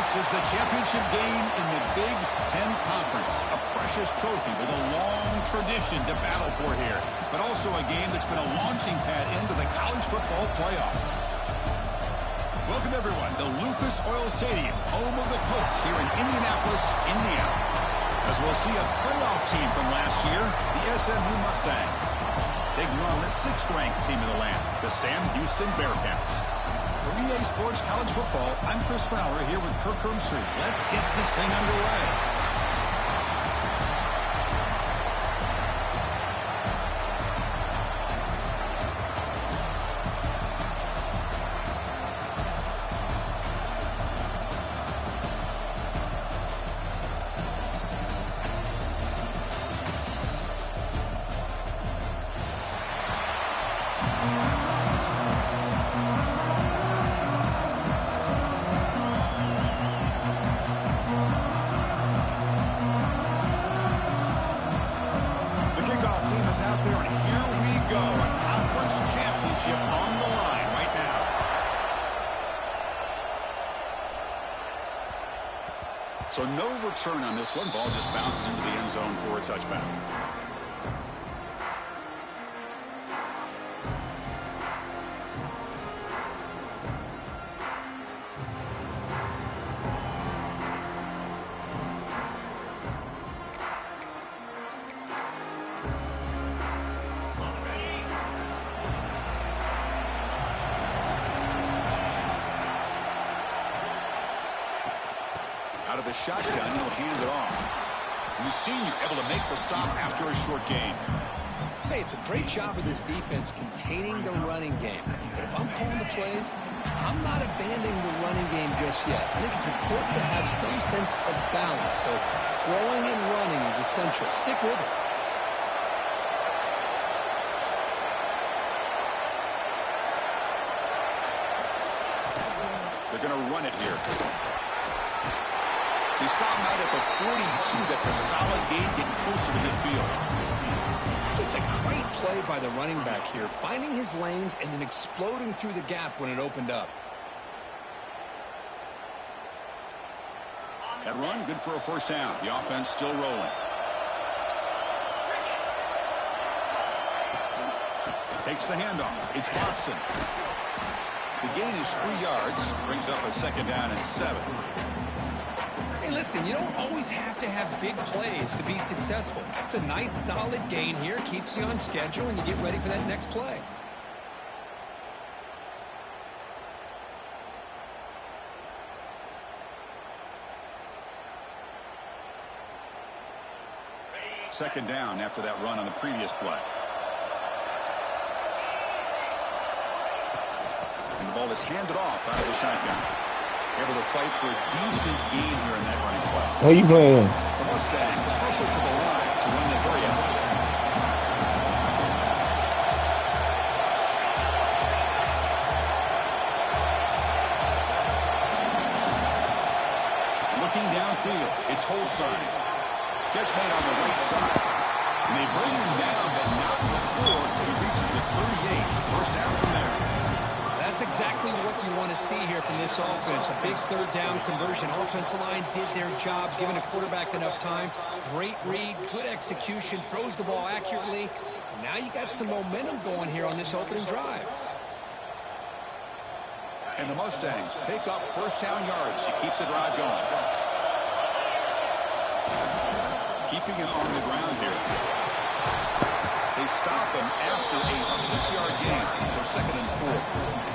This is the championship game in the Big Ten Conference. A precious trophy with a long tradition to battle for here. But also a game that's been a launching pad into the college football playoff. Welcome, everyone, to Lucas Oil Stadium, home of the Colts here in Indianapolis, Indiana. As we'll see a playoff team from last year, the SMU Mustangs, taking on the 6th-ranked team in the land, the Sam Houston Bearcats. For EA Sports College Football, I'm Chris Fowler here with K3ltys. Let's get this thing underway. On the line right now. So no return on this one. Ball just bounces into the end zone for a touchback. Out of the shotgun, he'll hand it off. And the senior able to make the stop after a short gain. Hey, it's a great job of this defense containing the running game. But if I'm calling the plays, I'm not abandoning the running game just yet. I think it's important to have some sense of balance. So throwing and running is essential. Stick with it. They're going to run it here. They stop him out at the 42. That's a solid gain, getting closer to midfield. Just a great play by the running back here, finding his lanes and then exploding through the gap when it opened up. That run, good for a first down. The offense still rolling. Takes the handoff. It's Watson. The gain is 3 yards. Brings up a 2nd down and 7. Hey, listen, you don't always have to have big plays to be successful. It's a nice, solid gain here. Keeps you on schedule, and you get ready for that next play. Second down after that run on the previous play. And the ball is handed off out of the shotgun. Able to fight for a decent gain here in that running play. How you playing? The Mustangs hustle to the line to win the area. Looking downfield, it's Holstein. Catch made on the right side. And they bring him down, but not before he reaches the 38. First down from there. That's exactly what you want to see here from this offense. A big 3rd down conversion. Offensive line did their job, giving a quarterback enough time. Great read, good execution, throws the ball accurately. And now you got some momentum going here on this opening drive. And the Mustangs pick up first down yards to keep the drive going. Keeping it on the ground here. They stop him after a 6-yard gain, so 2nd and 4.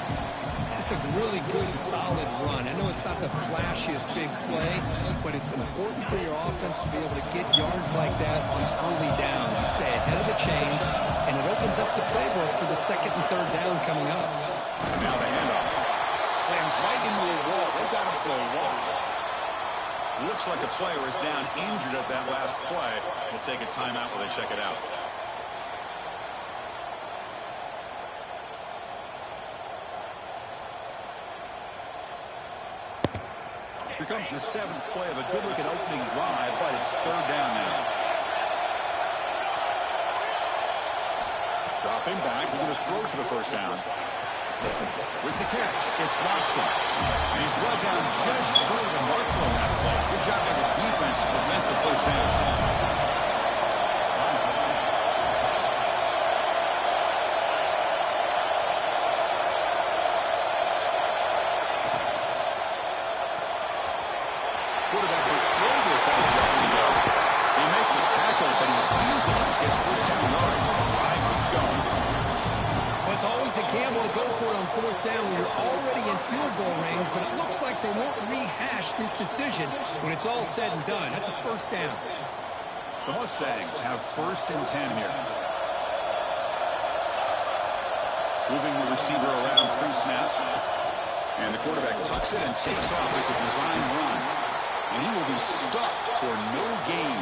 It's a really good, solid run. I know it's not the flashiest big play, but it's important for your offense to be able to get yards like that on early downs. You stay ahead of the chains, and it opens up the playbook for the 2nd and 3rd down coming up. Now the handoff. Slams right into a wall. They've got him for a loss. Looks like a player is down injured at that last play. We'll take a timeout while they check it out. Here comes the 7th play of a good-looking opening drive, but it's 3rd down now. Dropping back, they're going to throw for the first down. With the catch, it's Watson. And he's brought down just short of the marker on that play. Good job by the defense to prevent the first down. Quarterback will throw this out of the window. They make the tackle, but he easily gets first down yardage, and the drive keeps going. Well, it's always a gamble to go for it on fourth down when you're already in field goal range, but it looks like they won't rehash this decision when it's all said and done. That's a first down. The Mustangs have 1st and 10 here. Moving the receiver around pre-snap. And the quarterback tucks it and takes off as a design run. And he will be stuffed for no gain.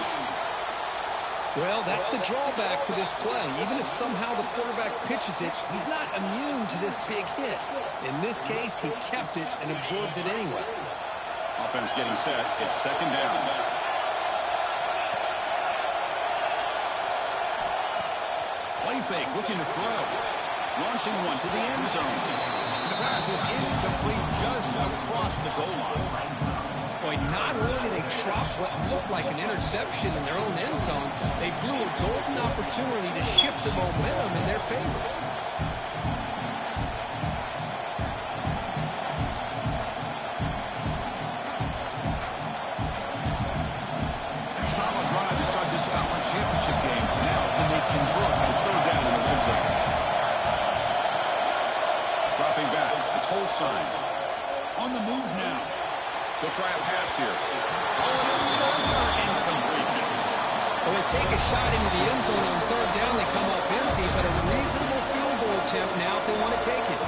Well, that's the drawback to this play. Even if somehow the quarterback pitches it, he's not immune to this big hit. In this case, he kept it and absorbed it anyway. Offense getting set. It's 2nd down. Play fake, looking to throw. Launching one to the end zone. The pass is incomplete just across the goal line. Boy, not only did they drop what looked like an interception in their own end zone, they blew a golden opportunity to shift the momentum in their favor. Solid drive to start this conference championship game. Now, can they convert on 3rd down in the red zone? Dropping back, it's Holstein. On the move now. They'll try a pass here. Oh, and another incompletion. Well, they take a shot into the end zone on 3rd down. They come up empty, but a reasonable field goal attempt now if they want to take it.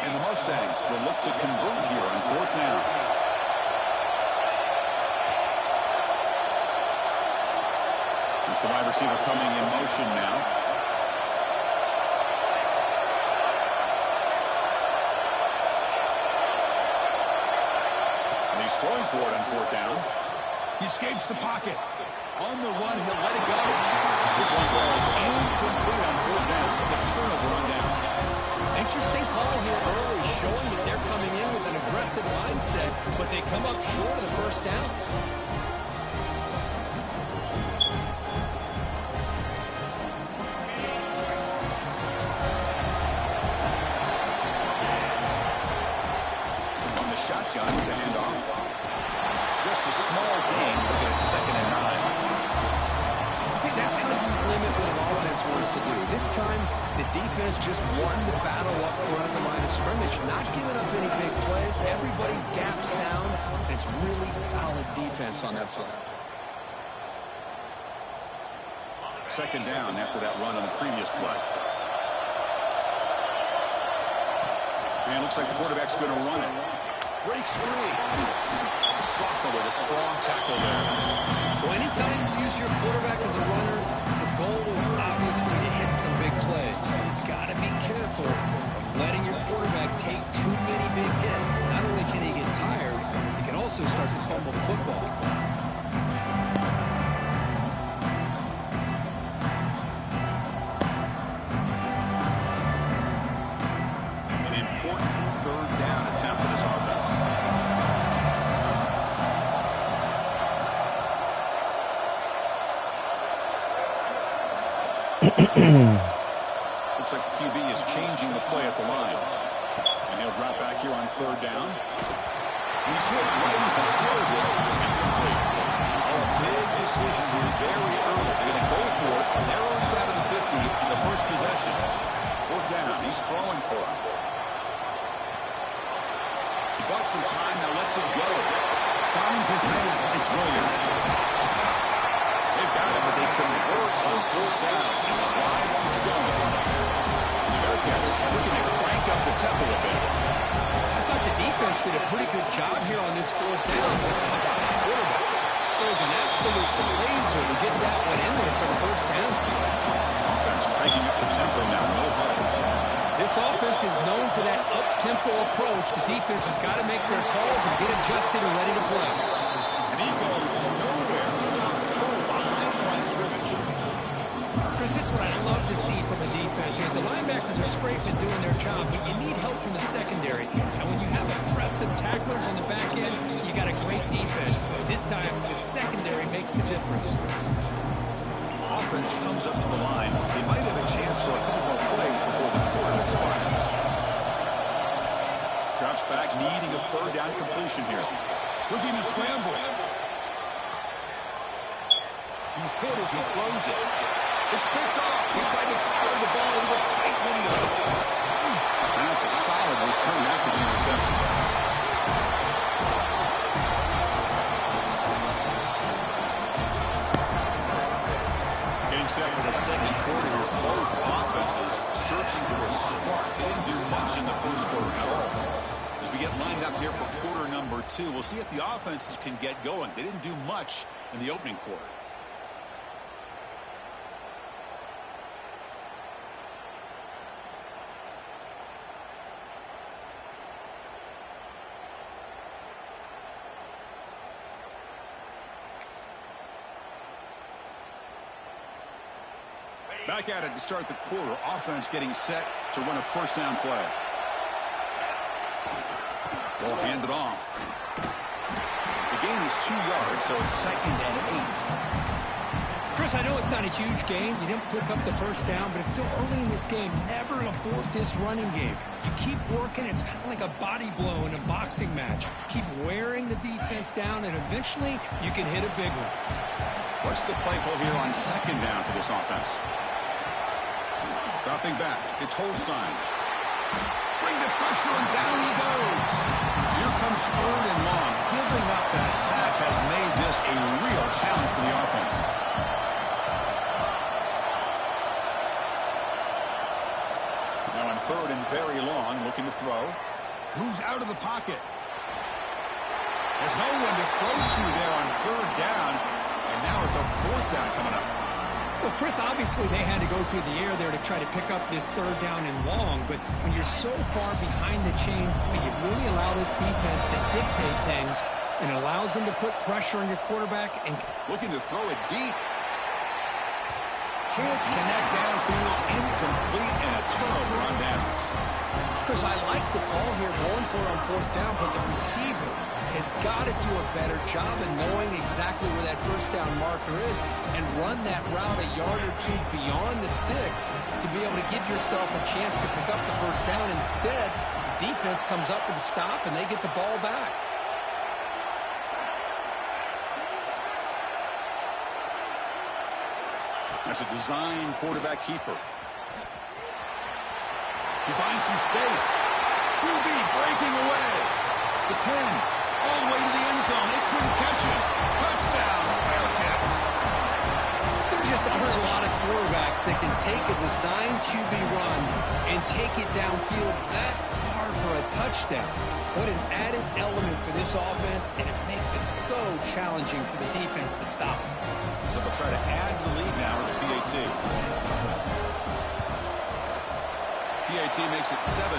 And the Mustangs will look to convert here on 4th down. It's the wide receiver coming in motion now. And he's throwing for it on 4th down. He escapes the pocket. On the run, he'll let it go. This one falls incomplete on 4th down. It's a turnover on downs. Interesting call here early, showing that they're coming in with an aggressive mindset, but they come up short of the first down. Shotgun to hand off. Just a small gain, looking at 2nd and 9. See, that's how you limit what an offense wants to do. This time, the defense just won the battle up front at the line of scrimmage, not giving up any big plays. Everybody's gap sound, and it's really solid defense on that play. 2nd down after that run on the previous play. And it looks like the quarterback's going to run it. Breaks free. Sophomore with a strong tackle there. Well, anytime you use your quarterback as a runner, the goal is obviously to hit some big plays. You've got to be careful of letting your quarterback take too many big hits. Not only can he get tired, he can also start to fumble the football. An important 3rd down attempt for this offense. Looks like the QB is changing the play at the line. And he'll drop back here on 3rd down. He's hit, runs, and throws it. Incomplete. A big decision here very early. They're going to go for it on their own side of the 50 in the first possession. 4th down. He's throwing for it. He bought some time, now lets it go. Finds his man. It's Williams. They've got him, but they convert on 4th down. And the drive keeps going. The Bearcats looking to crank up the tempo a bit. I thought the defense did a pretty good job here on this 4th down. How about the quarterback? Throws an absolute laser to get that one in there for the first down. Offense cranking up the tempo now. No huddle. This offense is known for that up-tempo approach. The defense has got to make their calls and get adjusted and ready to play. nowhere. Stop cold behind the line of scrimmage. Chris, this is what I love to see from a defense. Because the linebackers are scraping and doing their job, but you need help from the secondary. And when you have aggressive tacklers on the back end, you got a great defense. This time, the secondary makes the difference. Offense comes up to the line. They might have a chance for a couple more plays before the quarter expires. Drops back, needing a third down completion here. Looking to scramble. He's hit as he throws it. It's picked off. He tried to fire the ball into a tight window. That's a solid return after the interception. Getting set for the second quarter here. Both offenses searching for a spark. They didn't do much in the first quarter at all. As we get lined up here for quarter number 2, we'll see if the offenses can get going. They didn't do much in the opening quarter. Back at it to start the quarter. Offense getting set to run a first down play. Ball handed off. The gain is 2 yards, so it's 2nd and 8. Chris, I know it's not a huge gain. You didn't pick up the first down, but it's still early in this game. Never abort this running game. You keep working. It's kind of like a body blow in a boxing match. Keep wearing the defense down, and eventually you can hit a big one. What's the play call here on 2nd down for this offense? Dropping back, it's Holstein. Bring the pressure, and down he goes. So here comes 3rd and long. Giving up that sack has made this a real challenge for the offense. Now on 3rd and very long, looking to throw. Moves out of the pocket. There's no one to throw to there on 3rd down. And now it's a 4th down coming up. Well, Chris, obviously they had to go through the air there to try to pick up this 3rd down and long, but when you're so far behind the chains, boy, you really allow this defense to dictate things, and it allows them to put pressure on your quarterback. And looking to throw it deep. Can't connect downfield, incomplete, and a turnover on downs. Chris, I like the call here going for it on 4th down, but the receiver has got to do a better job of knowing exactly where that first down marker is and run that route a yard or 2 beyond the sticks to be able to give yourself a chance to pick up the first down. Instead, the defense comes up with a stop and they get the ball back. That's a design quarterback keeper. He finds some space. QB breaking away. The 10. All the way to the end zone. They couldn't catch him. Touchdown, Bearcats. There just aren't a lot of quarterbacks that can take a design QB run and take it downfield that far for a touchdown. What an added element for this offense, and it makes it so challenging for the defense to stop. They'll try to add to the lead now with the PAT. PAT makes it 7-0.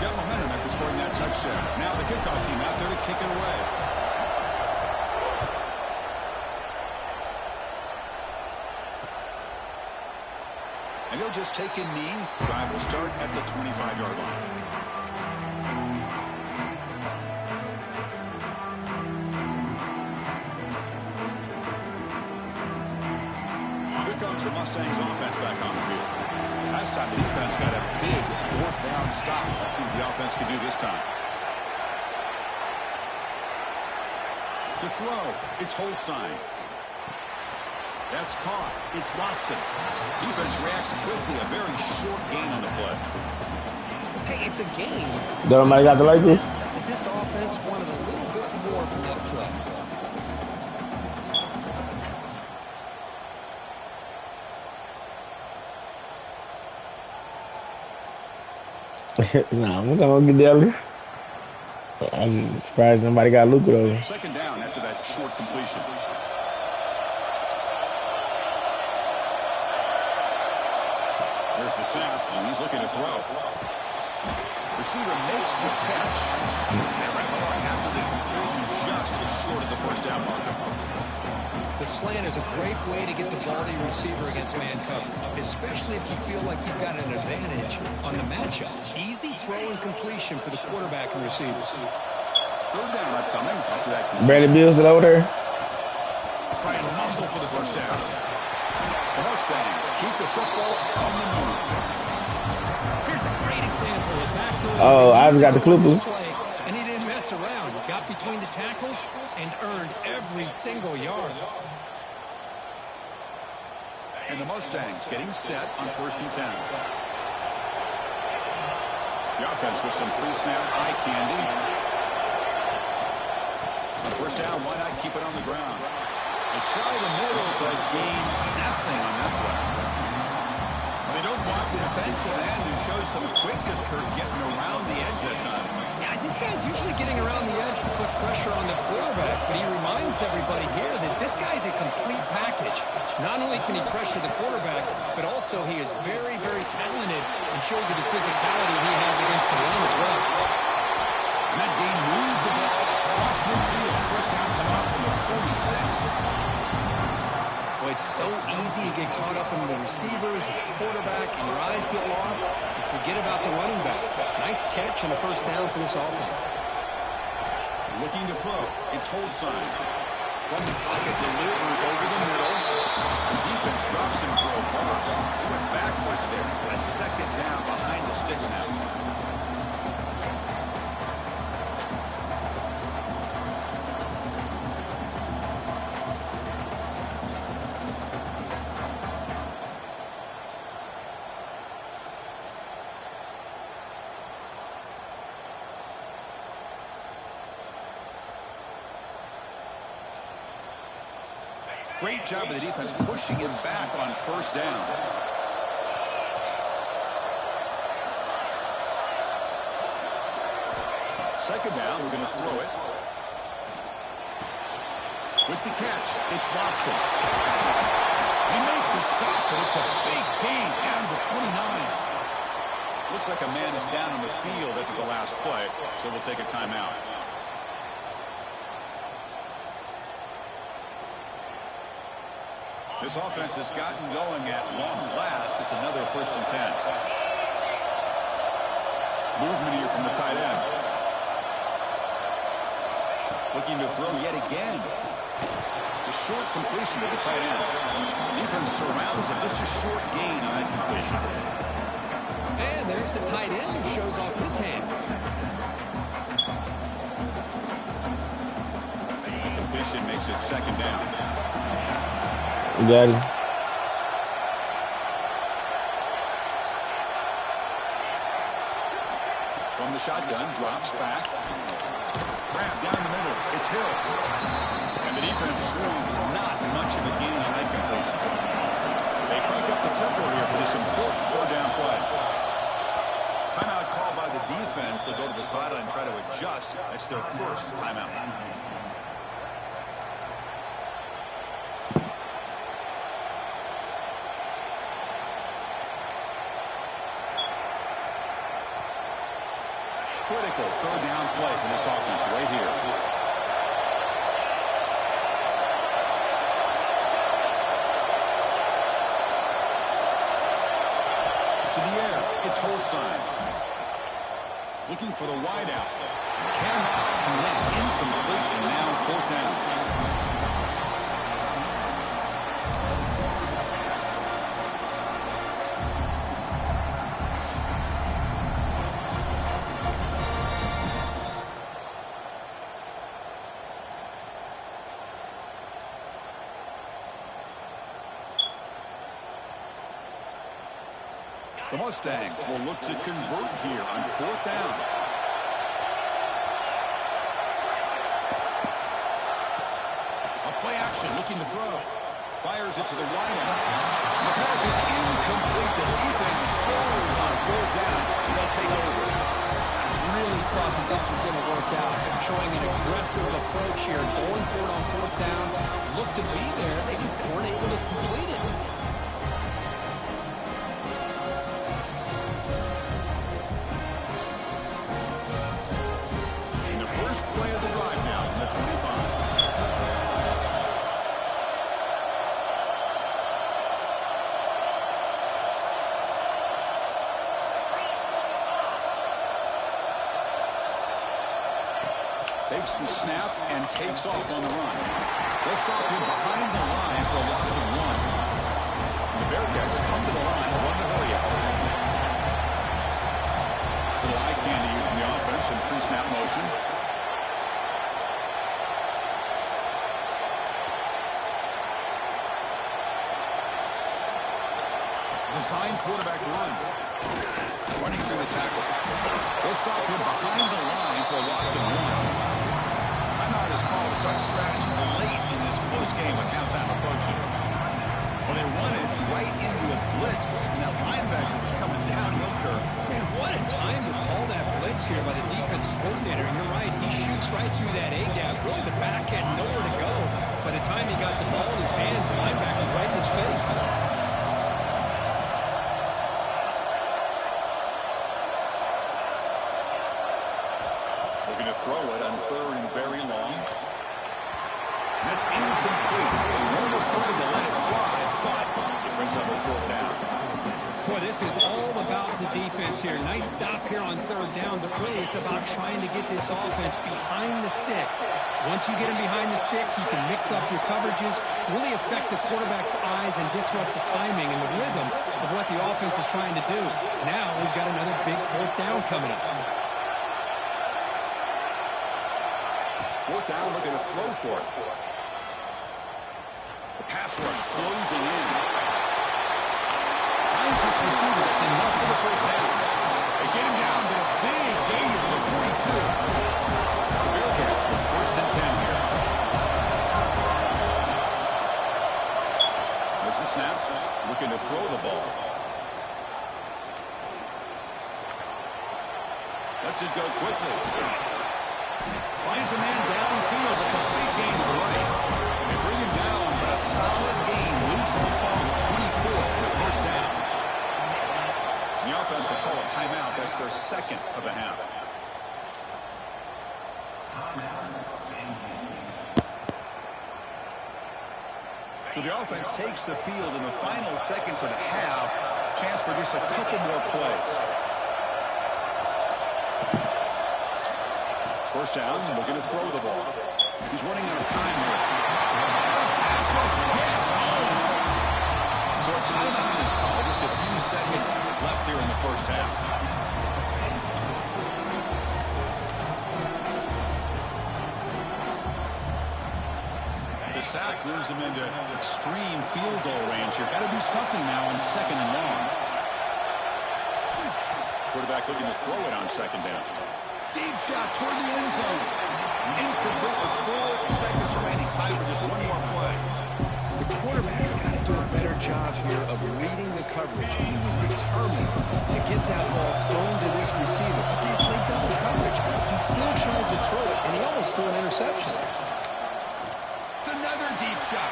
Got momentum after scoring that touchdown. Now the kickoff team out there to kick it away. And he'll just take a knee. Drive will start at the 25-yard line. Here comes the Mustangs offense back on the field. Last time the defense got a big 4th down stop. Let's see what the offense can do this time. To throw, it's Holstein. That's caught. It's Watson. Defense reacts quickly. A very short gain on the play. Hey, it's a game. Somebody got the light this? This offense wanted a little bit more from that play. Nah, I'm gonna get Dallas. I'm surprised nobody got Luka though. 2nd down after that short completion. There's the snap, and he's looking to throw. Receiver makes the catch. They ran the ball after the completion, just short of the first down mark. The slant is a great way to get the ball to your receiver against man cover, especially if you feel like you've got an advantage on the matchup. Easy throw and completion for the quarterback and receiver. Third down upcoming after that completion. Brady Bill's it over there. Trying to muscle for the first down. The Mustangs keep the football on the move. Here's a great example of back door. Oh, I just got the Clippers. And he didn't mess around. He got between the tackles and earned every single yard. And the Mustangs getting set on 1st and 10. The offense with some pre-snap eye candy. On 1st down, why not keep it on the ground? They try the middle, but gain nothing on that play. They don't block the defensive end and show some quickness, Kurt, getting around the edge that time. Yeah, this guy's usually getting around the edge to put pressure on the quarterback, but he reminds everybody here that this guy's a complete package. Not only can he pressure the quarterback, but also he is very, very talented and shows you the physicality he has against the run as well. And that game moves the ball across midfield. First down coming up from the 46. Well, it's so easy to get caught up in the receivers and the quarterback, and your eyes get lost. You forget about the running back. Nice catch and a first down for this offense. Looking to throw. It's Holstein. From the pocket, delivers over the middle. The defense drops him for a loss. He went backwards there. A second down behind the sticks now. Great job of the defense pushing him back on 1st down. Second down, we're going to throw it. With the catch, it's Watson. He made the stop, but it's a big gain down to the 29. Looks like a man is down on the field after the last play, so they'll take a timeout. This offense has gotten going at long last. It's another 1st and 10. Movement here from the tight end. Looking to throw yet again. The short completion to the tight end. Defense surrounds him. Just a short gain on that completion. And there's the tight end who shows off his hands. The completion makes it 2nd down. You got it. From the shotgun, drops back. Grab down the middle. It's Hill. And the defense swings. Not much of a gain on that completion. They crank up the tempo here for this important 3rd down play. Timeout called by the defense. They'll go to the sideline and try to adjust. That's their 1st timeout. Critical 3rd down play for this offense right here. To the air, it's Holstein. Looking for the wideout. Cannot connect, incomplete, and now 4th down. The Mustangs will look to convert here on 4th down. A play action, looking to throw. Fires it to the wideout. The pass is incomplete. The defense holds on 4th down. They'll take over. Really thought that this was going to work out. Showing an aggressive approach here. Going for it on 4th down. Looked to be there. They just weren't able to complete it. Takes the snap and takes off on the run. They'll stop him behind the line for a loss of 1. And the Bearcats come to the line to run the hurry up. Little eye candy from the offense in pre-snap motion. Design quarterback run. Running through the tackle. They'll stop him behind the line for a loss of 1. Timeout is called. A touch strategy late in this close game with halftime approaching. Well, they run it right into a blitz. And that linebacker was coming downhill curve. Man, what a time to call that blitz here by the defensive coordinator. And you're right, he shoots right through that A-gap. Really, the back had nowhere to go. By the time he got the ball in his hands, the linebacker's right in his face. Looking to throw it on 3rd and very long. And that's incomplete. They weren't afraid to let it fly, but it brings up a 4th down. Boy, this is all about the defense here. Nice stop here on 3rd down, but really it's about trying to get this offense behind the sticks. Once you get them behind the sticks, you can mix up your coverages, really affect the quarterback's eyes and disrupt the timing and the rhythm of what the offense is trying to do. Now we've got another big 4th down coming up. 4th down, looking to throw for it. The pass rush closing in. Finds this receiver. That's enough for the 1st down. They get him down, but a big gain to the 42. The Bearcats with 1st and 10 here. There's the snap. Looking to throw the ball. Lets it go quickly. Finds a man downfield. It's a big gain to the right. They bring him down, but a solid gain. Lose the football to the 24 and a 1st down. The offense will call a timeout. That's their 2nd of the half. So the offense takes the field in the final seconds of the half. Chance for just a couple more plays. 1st down, looking to throw the ball. He's running out of time here. Pass rush, yes. So a timeout is called. Just a few seconds left here in the 1st half. The sack moves him into extreme field goal range here. Got to do something now on 2nd and long. Quarterback looking to throw it on 2nd down. Deep shot toward the end zone. Incomplete with 4 seconds remaining. Time for just one more play. The quarterback's got to do a better job here of reading the coverage. He was determined to get that ball thrown to this receiver. But they played double coverage. He still tries to throw it, and he almost threw an interception. It's another deep shot.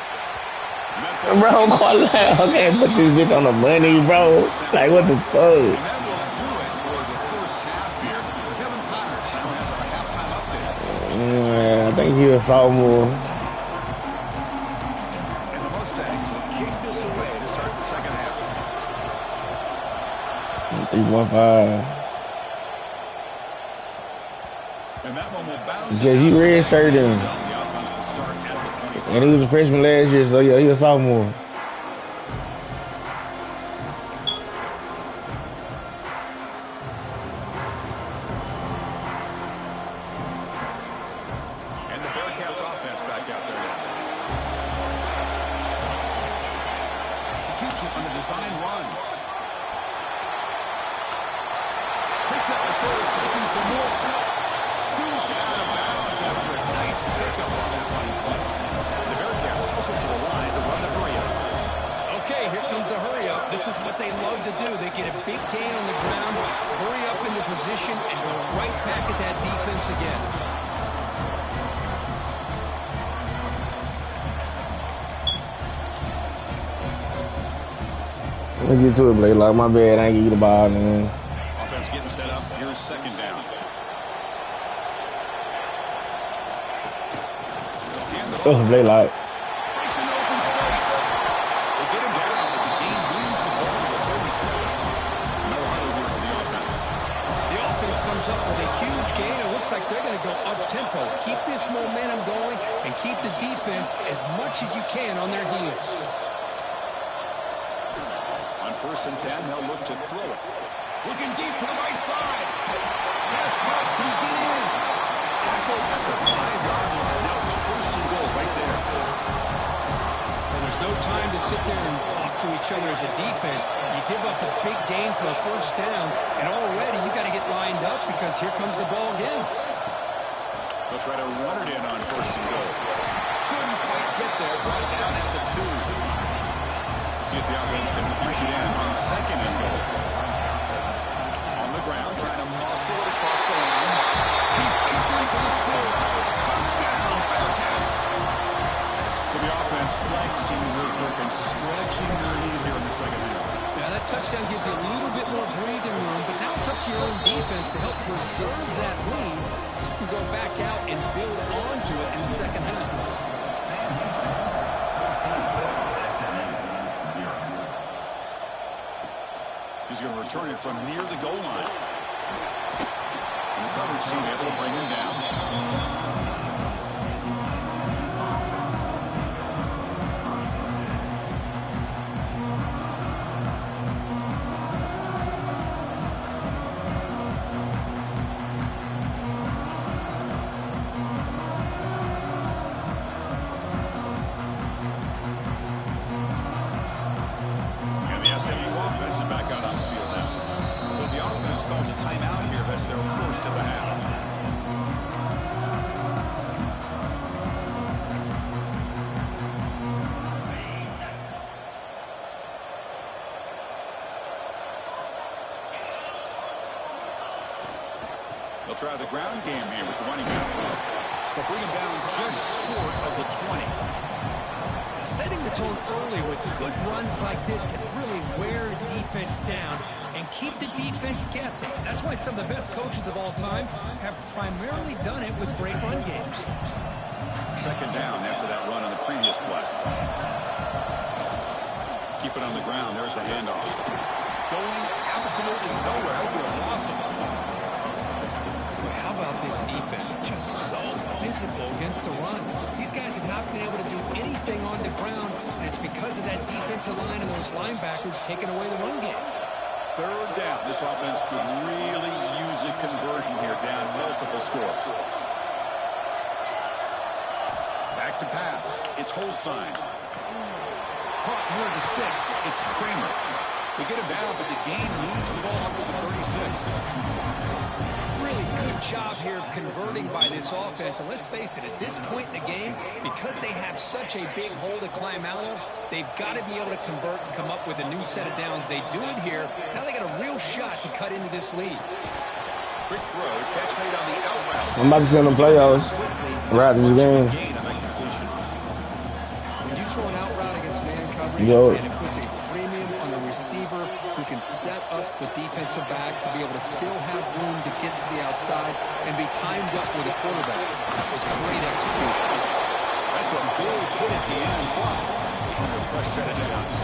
Bro, okay, put this bitch on the money, bro. Like, what the fuck? I think he was sophomore. And the Mustangs will kick this away to start the 2nd half. 3-1-5. And that one will bounce. Because he redshirted him. And he was a freshman last year, so yeah, he was a sophomore. Let's get to it, Blake. Like, my bad, I ain't get you the ball, man. Offense getting set up. Here's 2nd down. Oh, Blake, like. Breaks an open space. They get him down, but the game moves the ball to the 37. No huddle here for the offense. The offense comes up with a huge gain. It looks looks like they're going to go up-tempo. Keep this momentum going and keep the defense as much as you can on their heels. On 1st and 10, they'll look to throw it. Looking deep to the right side. Yes, Mark, can he get in? Tackled at the 5-yard line. Now it's 1st and goal right there. And there's no time to sit there and talk to each other as a defense. You give up a big gain for a 1st down, and already you got to get lined up because here comes the ball again. They'll try to run it in on 1st and goal. Couldn't quite get there. Brought down at the 2. See if the offense can push it in on 2nd and goal. On the ground, trying to muscle it across the line. He fights in for the score. Touchdown, Bearcats. So the offense flexing real quick and stretching their lead here in the 2nd half. Now that touchdown gives you a little bit more breathing room, but now it's up to your own defense to help preserve that lead so you can go back out and build onto it in the 2nd half. He's going to return it from near the goal line. And the coverage team able to bring him down. They'll try the ground game here with the running back. They'll bring him down just short of the 20. Setting the tone early with good runs like this can really wear defense down and keep the defense guessing. That's why some of the best coaches of all time have primarily done it with great run games. 2nd down after that run on the previous play. Keep it on the ground. There's the handoff. Going absolutely nowhere. That would be a loss of the ball. How about this defense? Just so physical against the run. These guys have not been able to do anything on the ground, and it's because of that defensive line and those linebackers taking away the run game. 3rd down. This offense could really use a conversion here, down multiple scores. Back to pass. It's Holstein. Caught near the sticks. It's Kramer. They get him down, but the gain moves the ball up to the 36. Really good job here of converting by this offense. And let's face it, at this point in the game, because they have such a big hole to climb out of, they've got to be able to convert and come up with a new set of downs. They do it here. Now they got a real shot to cut into this lead. Quick throw, catch made on the out route. I'm about to send them playoffs right in this game. When you throw an out route against man coverage, and it puts a premium on the receiver who can set up the defensive back to be able to still have room to get to the outside and be timed up with a quarterback. That was great execution. That's a big hit at the end. A fresh set of downs.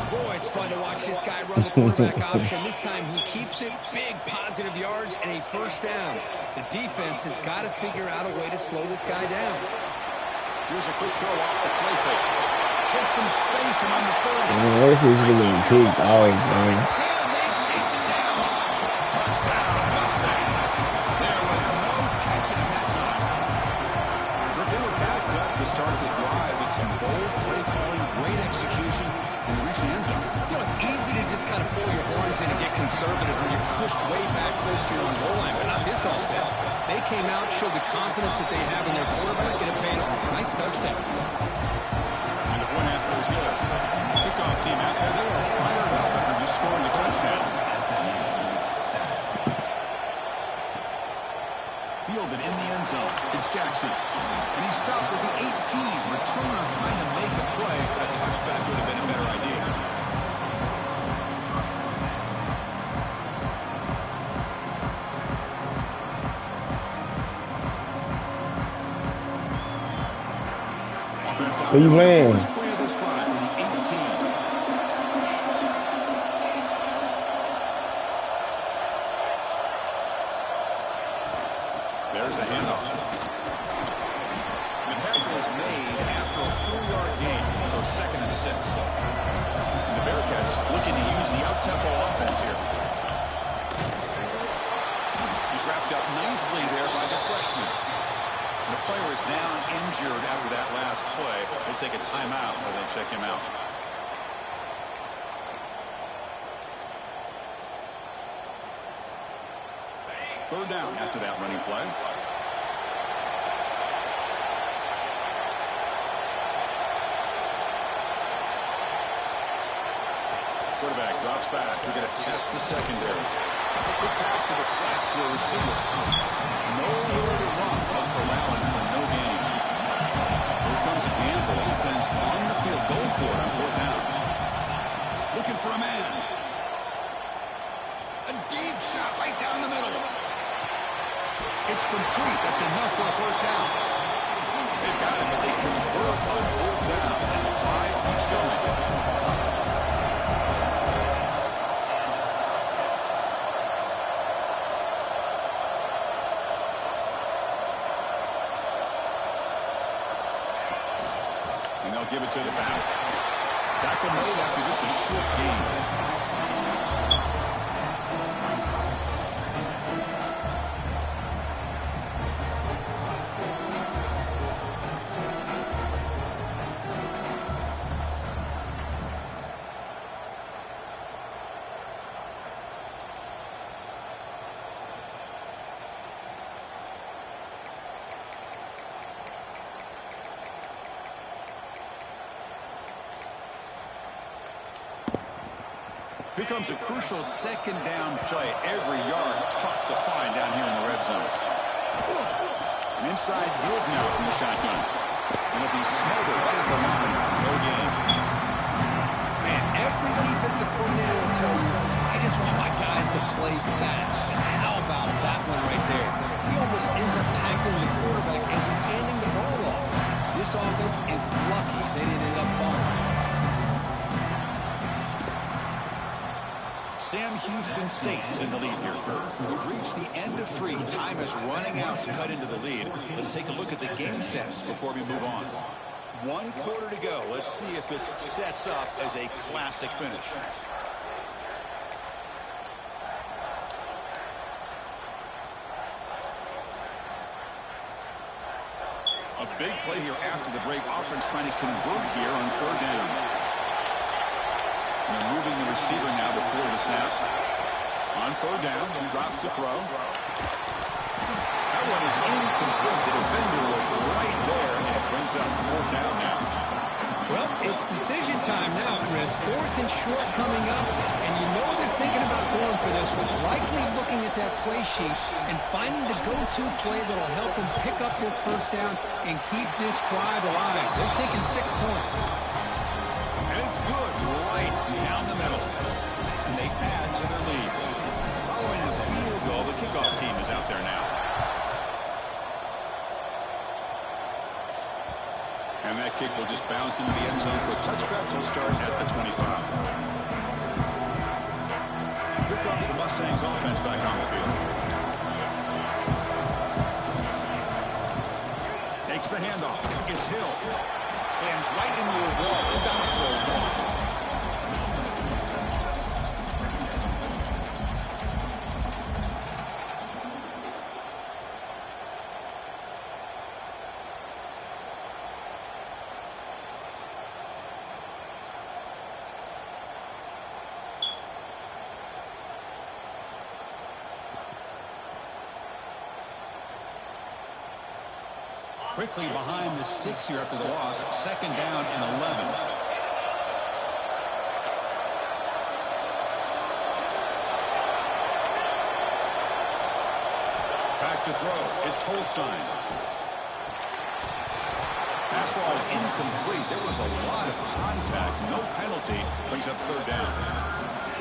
Boy, it's fun to watch this guy run the quarterback option. This time he keeps it, big positive yards, and a 1st down. The defense has got to figure out a way to slow this guy down. Here's a quick throw off the play fake. Gets some space and on the 30. This is really big dogs, man. And they chase it down. Touchdown, Mustangs. There was no catching him that time. They were backed up to start the drive, and some bold play calling, great execution, and reach the end zone. You know, it's easy to just kind of pull your horns in and get conservative when you're pushed way back close to your own goal line, but not this offense. They came out, showed the confidence that they have in their quarterback, and it paid off. Nice touchdown. And the point after is good. Kickoff team out there, they are fired up after just scoring a touchdown. Fielded in the end zone. It's Jackson. And he stopped with the 18. Returner trying to make a play. A touchback would have been a better idea. Who you playing? First play of this drive from the 18. There's the handoff. The tackle is made after a 4-yard gain, so 2nd and 6. And the Bearcats looking to use the up-tempo offense here. He's wrapped up nicely there by the freshman. The player is down injured after that last play. We'll take a timeout while they check him out. Third down after that running play. Quarterback drops back. We're going to test the secondary. Quick pass to the flat to a receiver. Nowhere to run, but corralling for no gain. Here comes a gamble. Offense on the field, going for it on 4th down. Looking for a man. A deep shot right down the middle. It's complete. That's enough for a 1st down. They've got it, but they convert on 4th down, and the drive keeps going. And they'll give it to the back. Tackle made after just a short gain. Here comes a crucial 2nd down play. Every yard tough to find down here in the red zone. An inside give now from the shotgun. And it'll be smothered right at the line for no gain. Man, every defensive coordinator will tell you, I just want my guys to play fast. And how about that one right there? He almost ends up tackling the quarterback as he's handing the ball off. This offense is lucky they didn't end up falling. Sam Houston State is in the lead here, Kurt. We've reached the end of 3. Time is running out to cut into the lead. Let's take a look at the game sets before we move on. 1 quarter to go. Let's see if this sets up as a classic finish. A big play here after the break. Offense trying to convert here on 3rd down. They're moving the receiver now before the snap. On 3rd down, he drops to throw. That one is incomplete. The defender was right there, and it brings up 4th down now. Well, it's decision time now, Chris. 4th and short coming up, and you know they're thinking about going for this one. Likely looking at that play sheet and finding the go-to play that'll help them pick up this 1st down and keep this drive alive. They're thinking 6 points. And it's good right down the middle. And they add to their lead. Following the field goal, the kickoff team is out there now. And that kick will just bounce into the end zone for a touchback. Will start at the 25. Here comes the Mustangs offense back on the field. Takes the handoff. It's Hill. Slams right into a wall. They got it for a loss. Quickly behind the sticks here after the loss. 2nd down and 11. Back to throw. It's Holstein. Pass ball is incomplete. There was a lot of contact. No penalty. Brings up 3rd down.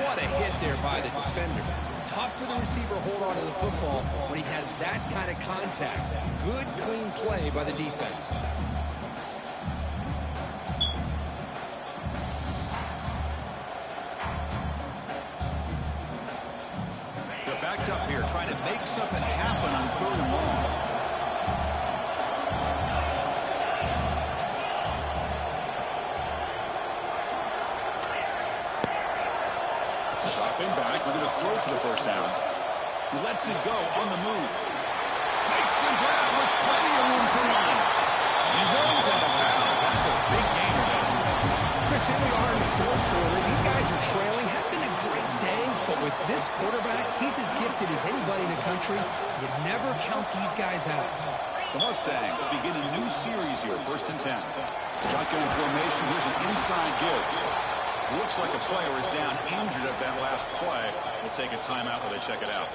What a hit there by the defender. Tough for the receiver to hold on to the football when he has that kind of contact. Good, clean play by the defense. They're backed up here, trying to make something happen on 3rd and long. Dropping back, looking to throw for the first down. He lets it go on the move. Makes the grab with plenty of room to run. He runs out of bounds. That's a big gain today. Chris, here we are in the fourth quarter. These guys are trailing. Had been a great day, but with this quarterback, he's as gifted as anybody in the country. You never count these guys out. The Mustangs begin a new series here, 1st and 10. Shotgun formation. Here's an inside give. Looks like a player is down injured at that last play. We'll take a timeout while they check it out.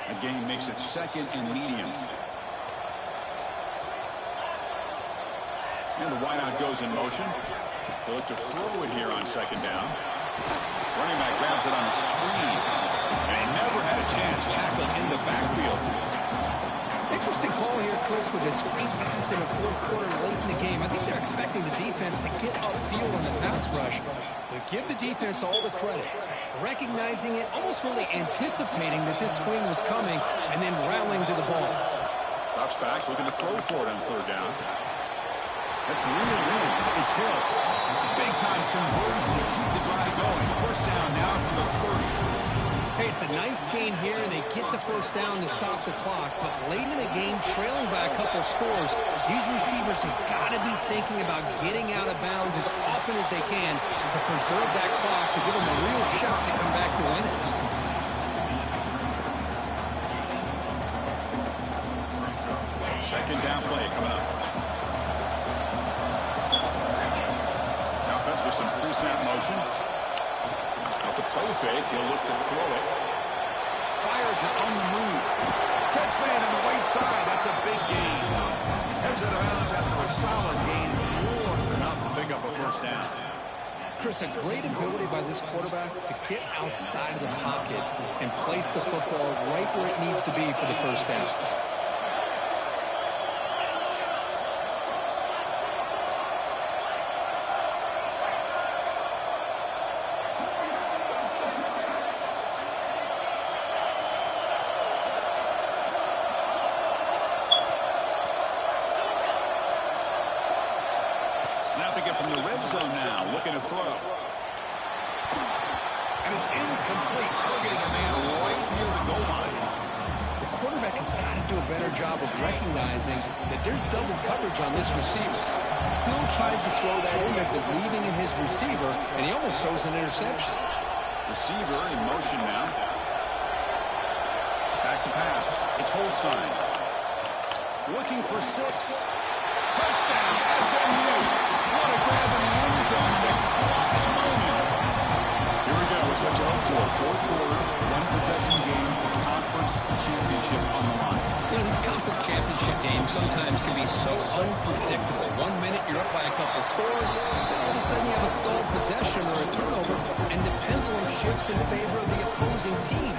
A gain makes it 2nd and medium. And the wideout goes in motion. They look to throw it here on 2nd down. Running back grabs it on a screen. And he never had a chance. Tackle in the backfield. Interesting call here, Chris, with a screen pass in the fourth quarter late in the game. I think they're expecting the defense to get upfield on the pass rush. But give the defense all the credit. Recognizing it, almost really anticipating that this screen was coming, and then rallying to the ball. Drops back, looking to throw for it on 3rd down. That's real wind. It's Hill. Big-time conversion to keep the drive going. 1st down now from the 30. Hey, it's a nice gain here, and they get the 1st down to stop the clock. But late in the game, trailing by a couple scores, these receivers have got to be thinking about getting out of bounds as often as they can to preserve that clock, to give them a real shot to come back to win it. 2nd down play coming up. The offense with some pre-snap motion. Off the play fake, he'll look to throw it. Fires it on the move. Catch made on the right side. That's a big gain. Heads out of bounds after a solid gain. More than enough to pick up a 1st down. Chris, a great ability by this quarterback to get outside of the pocket and place the football right where it needs to be for the 1st down. Snapping it from the red zone now, looking to throw. And it's incomplete, targeting a man right near the goal line. The quarterback has got to do a better job of recognizing that there's double coverage on this receiver. He still tries to throw that in there, believing in his receiver, and he almost throws an interception. Receiver in motion now. Back to pass. It's Holstein. Looking for 6. Touchdown, SMU. What a grab in the end zone in a clutch moment. Here we go. It's what you hope for. 4th quarter, 1-possession game, conference championship on the line. You know, these conference championship games sometimes can be so unpredictable. 1 minute you're up by a couple scores, and all of a sudden you have a stalled possession or a turnover, and the pendulum shifts in favor of the opposing team.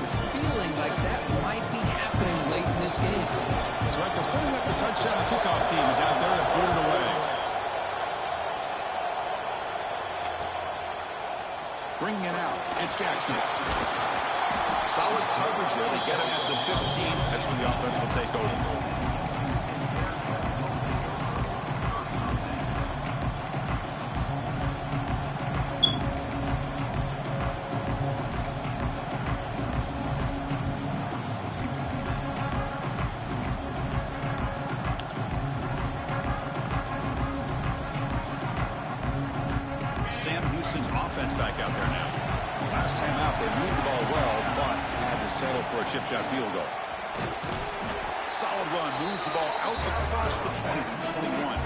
It's feeling like that might be happening late in this game. So after putting up the touchdown, the kickoff team is out there to boot it away. Bringing it out. It's Jackson. Solid coverage there. They get him at the 15. That's when the offense will take over. Sam Houston's offense back out there now. Last time out, they moved the ball well, but had to settle for a chip shot field goal. Solid run, moves the ball out across the 20 to 21.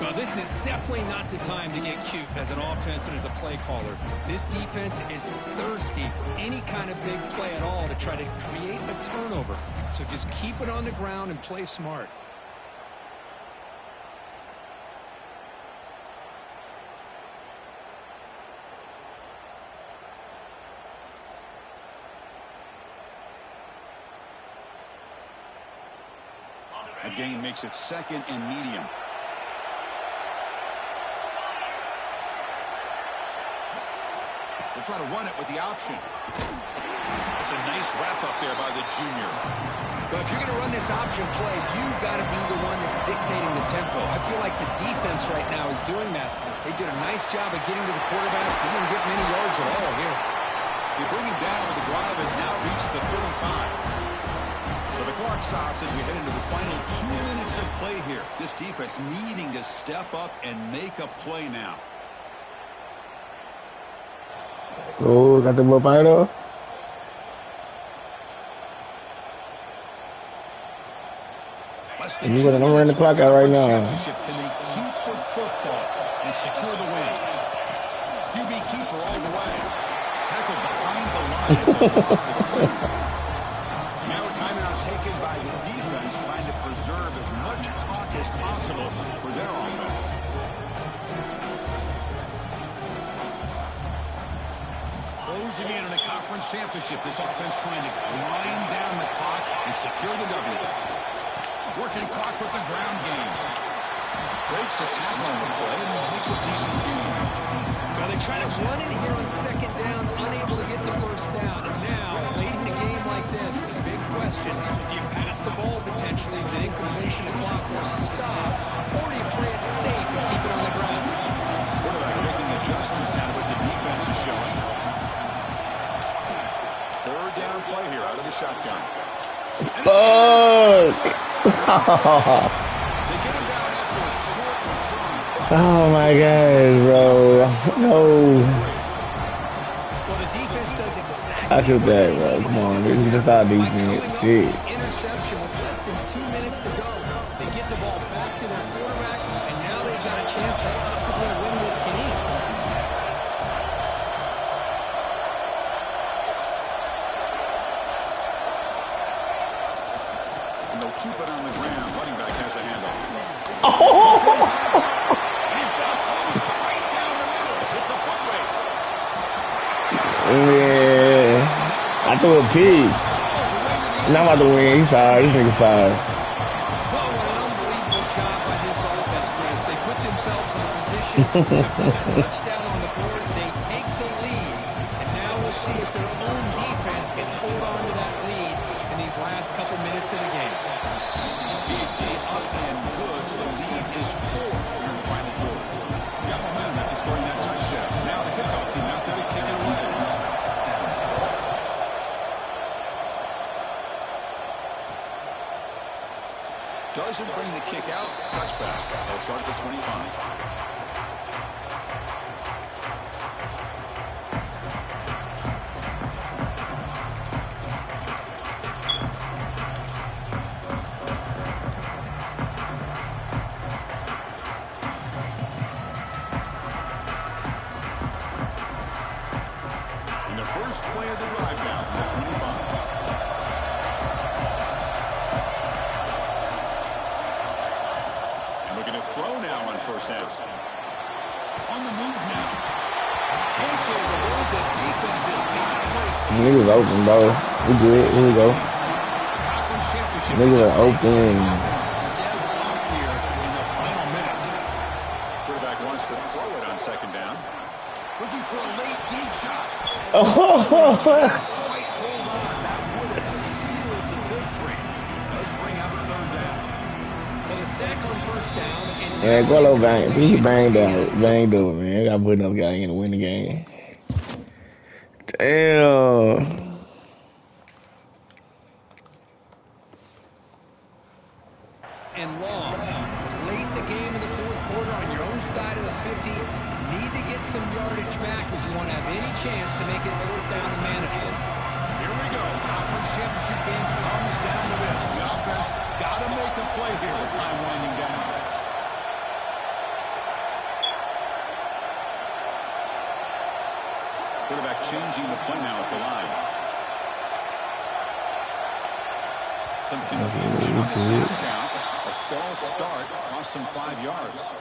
Well, this is definitely not the time to get cute as an offense and as a play caller. This defense is thirsty for any kind of big play at all to try to create a turnover. So just keep it on the ground and play smart. A gain makes it 2nd and medium. They'll try to run it with the option. It's a nice wrap up there by the junior. Well, if you're going to run this option play, you've got to be the one that's dictating the tempo. I feel like the defense right now is doing that. They did a nice job of getting to the quarterback. He didn't get many yards at all here. They bring him down. The drive has now reached the 35. So the clock stops as we head into the final 2 minutes of play here. This defense needing to step up and make a play now. Oh, got the ball right off. You gonna run the clock out right now. Can they keep the football and secure the win? QB keeper all the way. Tackled behind the line. It's a loss of 2. Now a timeout taken by the defense, trying to preserve as much clock as possible for their offense. Closing in on a conference championship, this offense trying to grind down the clock and secure the W. Working clock with the ground game. Breaks a tackle on the play and makes a decent gain. Now they try to run it here on second down, unable to get the first down. And now, late in a game like this, the big question, do you pass the ball potentially with an incompletion, the clock will stop, or do you play it safe and keep it on the ground? Quarterback making adjustments down to what the defense is showing. Third down play here out of the shotgun. Fuck! Oh my God, bro. No. Well, the defense does exactly I shoot that, bro. Come on, this is just our defense. Shit. Interception with less than 2 minutes to go. They get the ball back to their quarterback, and now they've got a chance to possibly win this game. And they'll keep it on the ground. Running back has the handoff. Oh! And he busts loose right down the middle. It's a foot race. Yeah. I threw a pig. Now I'm about to win. He's fired. This nigga fired. Well, what an unbelievable job by this offense, Chris. They put themselves in a position to put a touchdown on the board. They take the lead, and now we'll see if their own defense can hold on to that lead in these last couple minutes of the game. BT up and good. So the lead is 4 here in the final quarter. Got momentum after scoring that touchdown. Now the kickoff team out there to kick it away. Doesn't bring the kick out. Touchback. They'll start at the 25. And the first play of the drive now from the 25. Looking to throw now on first down. On the move now. Can't get it away. The defense has got away. Niggas open, bro. We good. Here we go. Conference championship. Niggas are open. Step up here in the final minutes. Quarterback wants to throw it on second down. Looking for a late deep shot. Oh, Quite hold on. That would have sealed the victory. Does bring up third down. Well, the sack on first down. And yeah, go low bang. He banged out. Banged over, man. I gotta put another guy in to win the game. Damn. And long. Late in the game in the fourth quarter on your own side of the 50. Need to get some yardage back if you want to have any chance to make it fourth down and manageable. Here we go. Conference championship game comes down to this. The offense got to make the play here with time winding down. Quarterback changing the play now at the line. Some confusion on the snap count. A false start cost some 5 yards.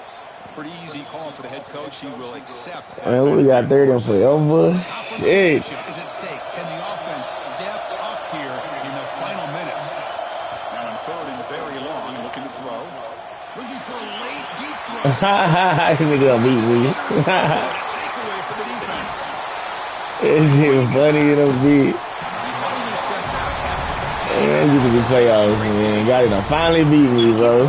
Pretty easy call for the head coach. He will accept. Man, we got 30 forever. Shit. Is at stake. Can the offense step up here in the final minutes? Now on third and very long, looking to throw. Looking for a late deep throw. He gonna beat me. Takeaway for the defense. It's funny, you know, beat. He finally steps out. Man, this should be playoffs, man. Got it. Finally beat me, bro.